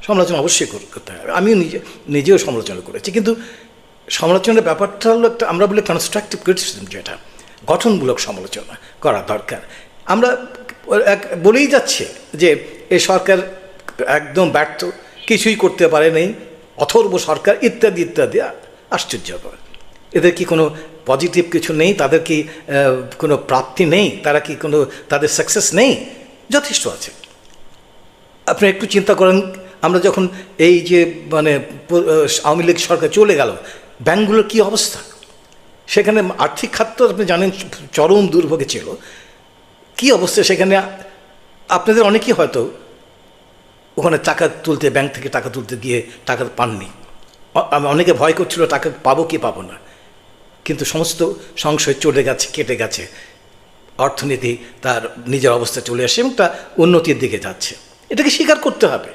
সমালোচনা অবশ্যই করতে হবে। আমিও নিজেও সমালোচনা করেছি, কিন্তু সমালোচনার ব্যাপারটা হলো একটা, আমরা বলি কনস্ট্রাকটিভ ক্রিটিসিজম, যেটা গঠনমূলক সমালোচনা করা দরকার। আমরা বলেই যাচ্ছে যে এই সরকার একদম ব্যর্থ, কিছুই করতে পারে নেই, অথর্ব সরকার ইত্যাদি ইত্যাদি, আশ্চর্যকর। এদের কি কোনো পজিটিভ কিছু নেই? তাদের কি কোনো প্রাপ্তি নেই? তারা কি কোনো, তাদের সাকসেস নেই? যথেষ্ট আছে। আপনি একটু চিন্তা করেন, আমরা যখন এই যে মানে আওয়ামী লীগ সরকার চলে গেল, ব্যাংকগুলোর কী অবস্থা, সেখানে আর্থিক খাত তো আপনি জানেন চরম দুর্ভোগে ছিল। কী অবস্থা সেখানে, আপনাদের অনেকেই হয়তো ওখানে টাকা তুলতে, ব্যাংক থেকে টাকা তুলতে গিয়ে টাকা পাননি, অনেকে ভয় করছিল টাকা পাবো কি পাবো না, কিন্তু সমস্ত সংশয় চলে গেছে, কেটে গেছে, অর্থনীতি তার নিজের অবস্থা চলে আসে এবং তা উন্নতির দিকে যাচ্ছে। এটাকে স্বীকার করতে হবে।